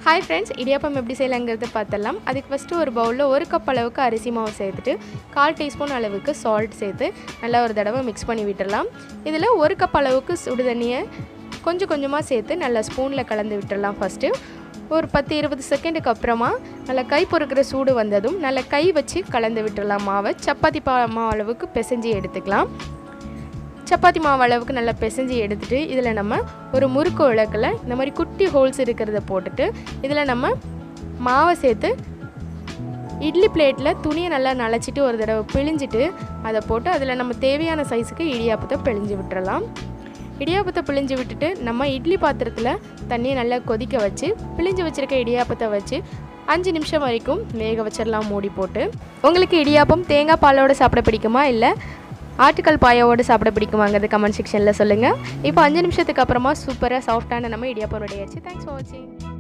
Hi friends, idiyappam எப்படி செய்யலாங்கிறத பார்த்துடலாம். அதுக்கு ஃபஸ்ட்டு ஒரு பவுலில் 1 கப் அளவுக்கு அரிசி மாவு சேர்த்துட்டு 1/4 டீஸ்பூன் அளவுக்கு சால்ட் சேர்த்து நல்லா ஒரு தடவை மிக்ஸ் பண்ணி விட்டுடலாம். இதில் 1 கப் அளவுக்கு சுடு தண்ணியை கொஞ்சம் கொஞ்சமாக சேர்த்து நல்லா ஸ்பூனில் கலந்து விட்டுடலாம். ஃபஸ்ட்டு ஒரு 10-20 செகண்டுக்கு அப்புறமா நல்லா கை பொறுக்கிற சூடு வந்ததும் நல்லா கை வச்சு கலந்து விட்டுடலாம். மாவை சப்பாத்தி மாவு அளவுக்கு பிசைஞ்சு எடுத்துக்கலாம். சப்பாத்தி மாவு அளவுக்கு நல்லா பிசைஞ்சு எடுத்துகிட்டு இதில் நம்ம ஒரு முறுக்கு விளக்கில் இந்த மாதிரி குட்டி ஹோல்ஸ் இருக்கிறத போட்டுட்டு இதில் நம்ம மாவை சேர்த்து இட்லி பிளேட்டில் துணியை நல்லா நனைச்சிட்டு ஒரு தடவை பிழிஞ்சிட்டு அதை போட்டு அதில் நம்ம தேவையான சைஸுக்கு இடியாப்பத்தை பிழிஞ்சு விட்டுறலாம். இடியாப்பத்தை பிழிஞ்சு விட்டுட்டு நம்ம இட்லி பாத்திரத்தில் தண்ணியை நல்லா கொதிக்க வச்சு பிழிஞ்சு வச்சுருக்க இடியாப்பத்தை வச்சு 5 நிமிஷம் வரைக்கும் வேக வச்சிடலாம் மூடி போட்டு. உங்களுக்கு இடியாப்பம் தேங்காய் பாலோடு சாப்பிட பிடிக்குமா இல்லை ஆட்டுக்கல் பாயோடு சாப்பிட பிடிக்குமாங்கிறது கமெண்ட் செக்ஷனில் சொல்லுங்கள். இப்போ 5 நிமிஷத்துக்கு அப்புறமா சூப்பராக சாஃப்டான நம்ம இடியாப்பம் ரெடி ஆயிடுச்சு. தேங்க்ஸ் ஃபார் வாட்சிங்.